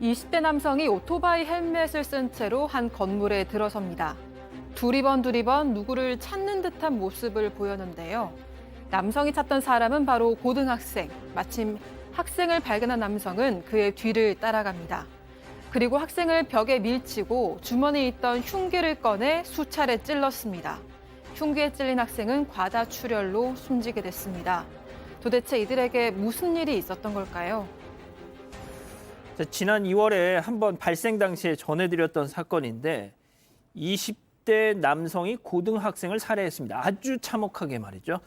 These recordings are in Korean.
20대 남성이 오토바이 헬멧을 쓴 채로 한 건물에 들어섭니다. 두리번 누구를 찾는 듯한 모습을 보였는데요. 남성이 찾던 사람은 바로 고등학생. 마침 학생을 발견한 남성은 그의 뒤를 따라갑니다. 그리고 학생을 벽에 밀치고 주머니에 있던 흉기를 꺼내 수차례 찔렀습니다. 흉기에 찔린 학생은 과다출혈로 숨지게 됐습니다. 도대체 이들에게 무슨 일이 있었던 걸까요? 지난 2월에 한번 발생 당시에 전해드렸던 사건인데 20대 남성이 고등학생을 살해했습니다. 아주 참혹하게 말이죠.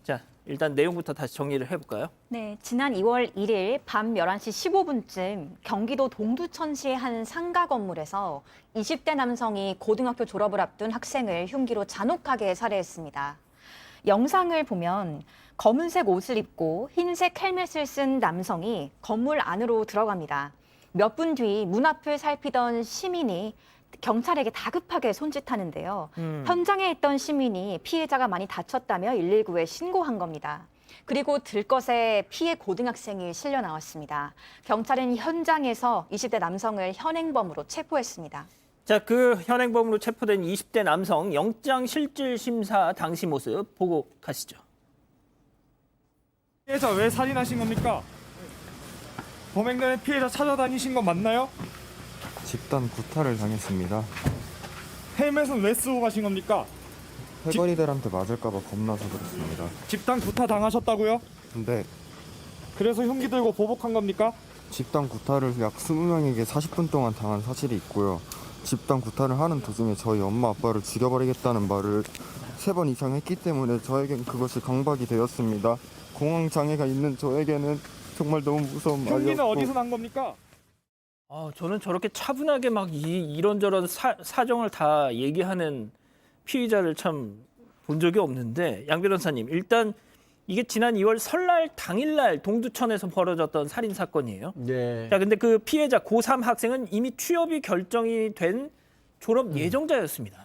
자, 일단 내용부터 다시 정리를 해볼까요? 네, 지난 2월 1일 밤 11시 15분쯤 경기도 동두천시의 한 상가 건물에서 20대 남성이 고등학교 졸업을 앞둔 학생을 흉기로 잔혹하게 살해했습니다. 영상을 보면 검은색 옷을 입고 흰색 헬멧을 쓴 남성이 건물 안으로 들어갑니다. 몇 분 뒤 문 앞을 살피던 시민이 경찰에게 다급하게 손짓하는데요. 현장에 있던 시민이 피해자가 많이 다쳤다며 119에 신고한 겁니다. 그리고 들것에 피해 고등학생이 실려 나왔습니다. 경찰은 현장에서 20대 남성을 현행범으로 체포했습니다. 자, 그 현행범으로 체포된 20대 남성 영장 실질 심사 당시 모습 보고 가시죠. 피해자 왜 살인하신 겁니까? 범행전에 피해자 찾아다니신 건 맞나요? 집단 구타를 당했습니다. 헬멧은 왜 쓰고 가신 겁니까? 패거리들한테 맞을까봐 겁나서 그렇습니다. 집단 구타 당하셨다고요? 근데 그래서 흉기 들고 보복한 겁니까? 집단 구타를 약 20명에게 40분 동안 당한 사실이 있고요. 집단 구타를 하는 도중에 저희 엄마 아빠를 죽여버리겠다는 말을 3번 이상 했기 때문에 저에겐 그것이 강박이 되었습니다. 공황 장애가 있는 저에게는 정말 너무 무서운 말이었고. 흉기는 어디서 난 겁니까? 저는 저렇게 차분하게 막 이런저런 사정을 다 얘기하는 피의자를 참 본 적이 없는데, 양 변호사님, 일단 이게 지난 2월 설날 당일날 동두천에서 벌어졌던 살인 사건이에요. 네. 자, 근데 그 피해자 고3 학생은 이미 취업이 결정이 된 졸업 예정자였습니다.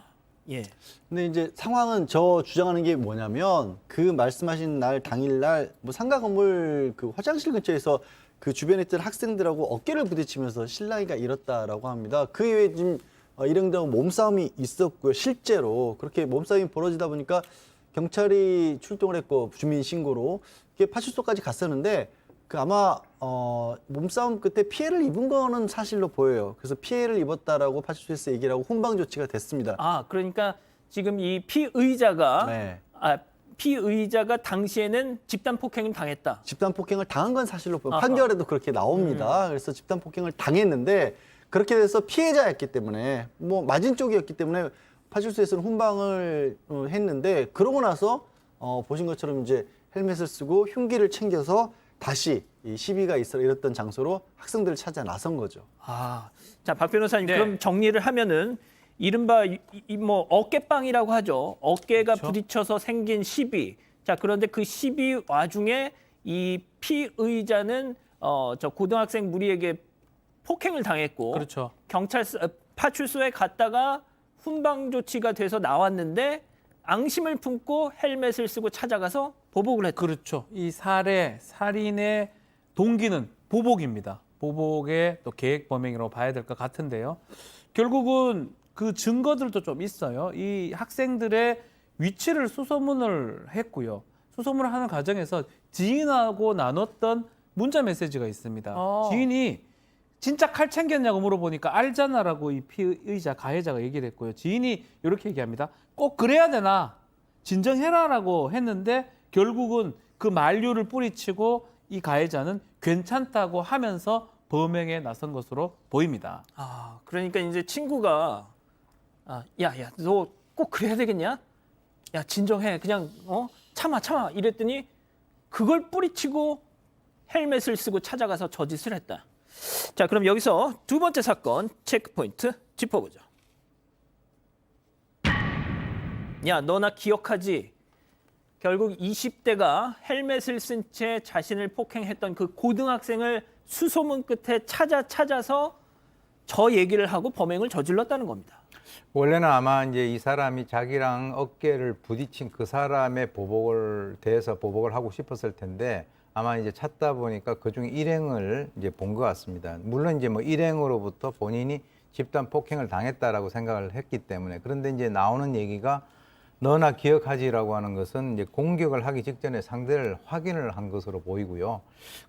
예. 근데 이제 상황은 저 주장하는 게 뭐냐면 그 말씀하신 날 당일날 뭐 상가 건물 그 화장실 근처에서 그 주변에 있던 학생들하고 어깨를 부딪히면서 실랑이가 일었다라고 합니다. 그 이후에 지금 일행들하고 몸싸움이 있었고요. 실제로 그렇게 몸싸움이 벌어지다 보니까 경찰이 출동을 했고 주민 신고로 이게 파출소까지 갔었는데 그 아마 몸싸움 끝에 피해를 입은 거는 사실로 보여요. 그래서 피해를 입었다라고 파출소에서 얘기를 하고 훈방 조치가 됐습니다. 그러니까 지금 이 피의자가 네. 피의자가 당시에는 집단 폭행을 당했다. 집단 폭행을 당한 건 사실로 보여요. 판결에도 그렇게 나옵니다. 그래서 집단 폭행을 당했는데 그렇게 돼서 피해자였기 때문에 뭐 맞은 쪽이었기 때문에 파출소에서는 훈방을 했는데 그러고 나서 보신 것처럼 이제 헬멧을 쓰고 흉기를 챙겨서 다시 이 시비가 일었던 장소로 학생들을 찾아 나선 거죠. 자, 박 변호사님, 네. 그럼 정리를 하면은 이른바 뭐 어깨빵이라고 하죠. 어깨가 그렇죠. 부딪혀서 생긴 시비. 자, 그런데 그 시비 와중에 이 피의자는 저 고등학생 무리에게 폭행을 당했고, 그렇죠. 파출소에 갔다가 훈방 조치가 돼서 나왔는데 앙심을 품고 헬멧을 쓰고 찾아가서 보복을 했다. 그렇죠. 이 살인의 동기는 보복입니다. 보복의 또 계획 범행이라고 봐야 될 것 같은데요. 결국은 그 증거들도 좀 있어요. 이 학생들의 위치를 수소문을 했고요. 수소문을 하는 과정에서 지인하고 나눴던 문자 메시지가 있습니다. 지인이 진짜 칼 챙겼냐고 물어보니까 알잖아라고 이 피의자, 가해자가 얘기를 했고요. 지인이 이렇게 얘기합니다. 꼭 그래야 되나? 진정해라라고 했는데 결국은 그 만류를 뿌리치고 이 가해자는 괜찮다고 하면서 범행에 나선 것으로 보입니다. 그러니까 이제 친구가 야, 너 꼭 그래야 되겠냐? 야, 진정해. 그냥 참아 이랬더니 그걸 뿌리치고 헬멧을 쓰고 찾아가서 저짓을 했다. 자, 그럼 여기서 두 번째 사건 체크포인트 짚어보죠. 야, 너 나 기억하지? 결국 20대가 헬멧을 쓴 채 자신을 폭행했던 그 고등학생을 수소문 끝에 찾아서 저 얘기를 하고 범행을 저질렀다는 겁니다. 원래는 아마 이제 이 사람이 자기랑 어깨를 부딪힌 그 사람의 대해서 보복을 하고 싶었을 텐데 아마 이제 찾다 보니까 그중 일행을 이제 본 것 같습니다. 물론 이제 뭐 일행으로부터 본인이 집단 폭행을 당했다라고 생각을 했기 때문에. 그런데 이제 나오는 얘기가 너나 기억하지라고 하는 것은 이제 공격을 하기 직전에 상대를 확인을 한 것으로 보이고요.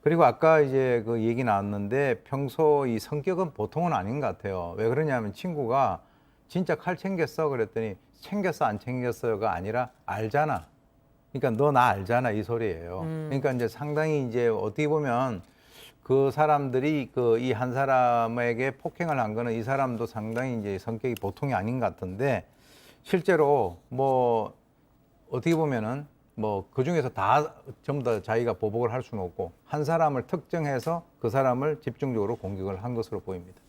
그리고 아까 이제 그 얘기 나왔는데 평소 이 성격은 보통은 아닌 것 같아요. 왜 그러냐면 친구가 진짜 칼 챙겼어 그랬더니 챙겼어 안 챙겼어가 아니라 알잖아. 그러니까 너 나 알잖아 이 소리예요. 그러니까 이제 상당히 이제 어떻게 보면 그 사람들이 그 이 한 사람에게 폭행을 한 거는 이 사람도 상당히 이제 성격이 보통이 아닌 것 같은데 실제로 뭐 어떻게 보면은 뭐 그 중에서 다 전부 다 자기가 보복을 할 수는 없고 한 사람을 특정해서 그 사람을 집중적으로 공격을 한 것으로 보입니다.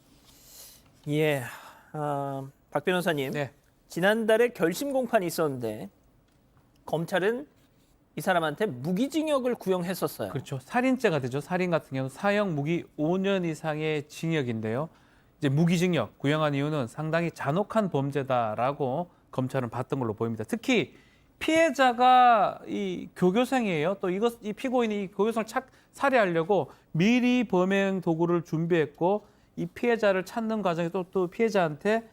예, 박 변호사님. 네. 지난달에 결심 공판이 있었는데 검찰은 이 사람한테 무기징역을 구형했었어요. 그렇죠. 살인죄가 되죠. 살인 같은 경우는 사형 무기 5년 이상의 징역인데요. 이제 무기징역 구형한 이유는 상당히 잔혹한 범죄다라고 검찰은 봤던 걸로 보입니다. 특히 피해자가 이 교교생이에요. 또 이 피고인이 이 교교생을 살해하려고 미리 범행 도구를 준비했고 이 피해자를 찾는 과정에 또 피해자한테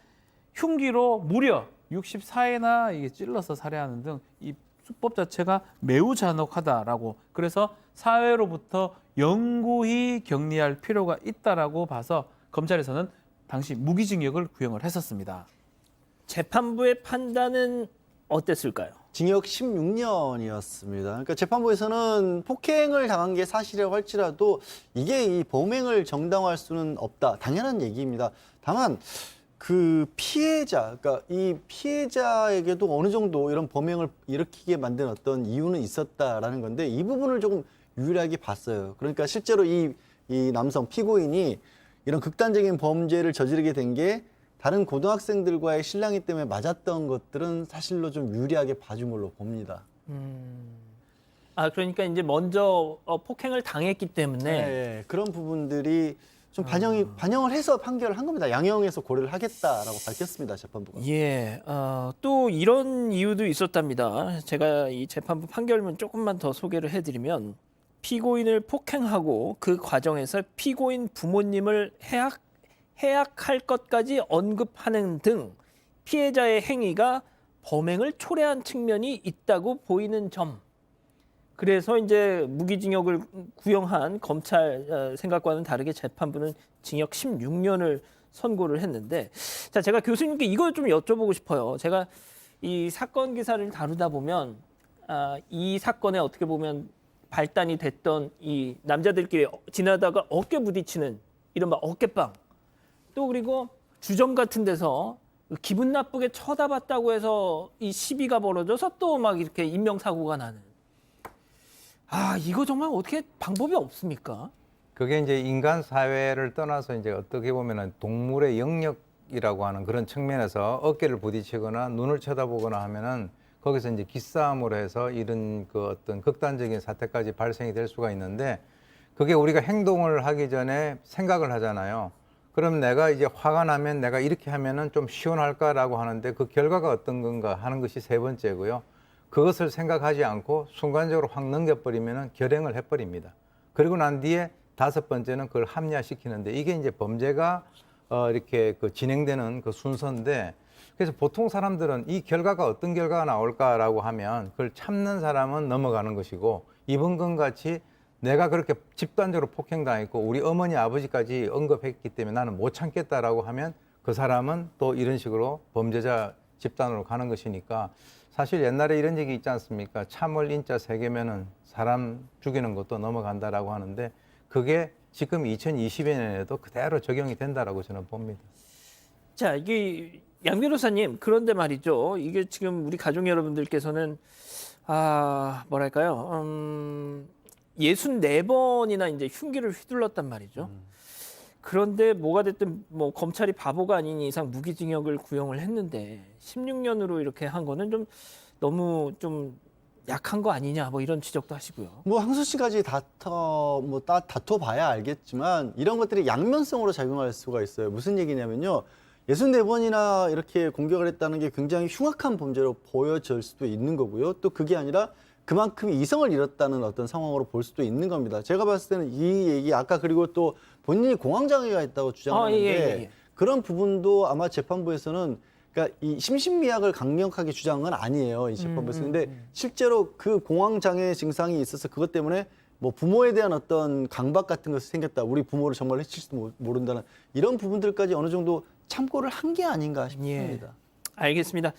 흉기로 무려 64회나 이게 찔러서 살해하는 등 이 수법 자체가 매우 잔혹하다라고, 그래서 사회로부터 영구히 격리할 필요가 있다라고 봐서 검찰에서는 당시 무기징역을 구형을 했었습니다. 재판부의 판단은 어땠을까요? 징역 16년이었습니다. 그러니까 재판부에서는 폭행을 당한 게 사실이라고 할지라도 이게 이 범행을 정당화할 수는 없다. 당연한 얘기입니다. 다만 그 피해자, 그러니까 이 피해자에게도 어느 정도 이런 범행을 일으키게 만든 어떤 이유는 있었다라는 건데 이 부분을 조금 유일하게 봤어요. 그러니까 실제로 이 남성 피고인이 이런 극단적인 범죄를 저지르게 된 게 다른 고등학생들과의 실랑이 때문에 맞았던 것들은 사실로 좀 유리하게 봐준 걸로 봅니다. 그러니까 이제 먼저 폭행을 당했기 때문에 네, 그런 부분들이 좀 반영을 해서 판결을 한 겁니다. 양형에서 고려를 하겠다라고 밝혔습니다, 재판부가. 예, 또 이런 이유도 있었답니다. 제가 이 재판부 판결문 조금만 더 소개를 해드리면 피고인을 폭행하고 그 과정에서 피고인 부모님을 해약할 것까지 언급하는 등 피해자의 행위가 범행을 초래한 측면이 있다고 보이는 점. 그래서 이제 무기징역을 구형한 검찰 생각과는 다르게 재판부는 징역 16년을 선고를 했는데, 자, 제가 교수님께 이걸 좀 여쭤보고 싶어요. 제가 이 사건 기사를 다루다 보면 이 사건에 어떻게 보면 발단이 됐던 이 남자들끼리 지나다가 어깨 부딪히는 이른바 어깨빵, 또 그리고 주점 같은 데서 기분 나쁘게 쳐다봤다고 해서 이 시비가 벌어져서 또 막 이렇게 인명사고가 나는, 이거 정말 어떻게 방법이 없습니까? 그게 이제 인간 사회를 떠나서 이제 어떻게 보면은 동물의 영역이라고 하는 그런 측면에서 어깨를 부딪히거나 눈을 쳐다보거나 하면은 거기서 이제 기싸움으로 해서 이런 그 어떤 극단적인 사태까지 발생이 될 수가 있는데, 그게 우리가 행동을 하기 전에 생각을 하잖아요. 그럼 내가 이제 화가 나면 내가 이렇게 하면은 좀 시원할까라고 하는데 그 결과가 어떤 건가 하는 것이 세 번째고요. 그것을 생각하지 않고 순간적으로 확 넘겨버리면은 결행을 해버립니다. 그리고 난 뒤에 다섯 번째는 그걸 합리화시키는데, 이게 이제 범죄가 이렇게 그 진행되는 그 순서인데, 그래서 보통 사람들은 이 결과가 어떤 결과가 나올까라고 하면 그걸 참는 사람은 넘어가는 것이고, 이번 건 같이 내가 그렇게 집단적으로 폭행당했고 우리 어머니 아버지까지 언급했기 때문에 나는 못 참겠다라고 하면 그 사람은 또 이런 식으로 범죄자 집단으로 가는 것이니까, 사실 옛날에 이런 얘기 있지 않습니까? 참을 인자 세 개면은 사람 죽이는 것도 넘어간다라고 하는데, 그게 지금 2020년에도 그대로 적용이 된다라고 저는 봅니다. 자, 이게 양 변호사님, 그런데 말이죠. 이게 지금 우리 가족 여러분들께서는 뭐랄까요? 64번이나 이제 흉기를 휘둘렀단 말이죠. 그런데 뭐가 됐든 뭐 검찰이 바보가 아닌 이상 무기징역을 구형을 했는데 16년으로 이렇게 한 거는 좀 너무 좀 약한 거 아니냐, 뭐 이런 지적도 하시고요. 뭐 항소시까지 다퉈봐야 알겠지만 이런 것들이 양면성으로 작용할 수가 있어요. 무슨 얘기냐면요, 64번이나 이렇게 공격을 했다는 게 굉장히 흉악한 범죄로 보여질 수도 있는 거고요. 또 그게 아니라 그만큼 이성을 잃었다는 어떤 상황으로 볼 수도 있는 겁니다. 제가 봤을 때는 이 얘기 아까 그리고 또 본인이 공황장애가 있다고 주장하는데 예. 그런 부분도 아마 재판부에서는 그러니까 이 심신미약을 강력하게 주장한 건 아니에요. 이 재판부에서. 근데 실제로 그 공황장애 증상이 있어서 그것 때문에 뭐 부모에 대한 어떤 강박 같은 것이 생겼다. 우리 부모를 정말 해칠지도 모른다는 이런 부분들까지 어느 정도 참고를 한 게 아닌가 싶습니다. 알겠습니다.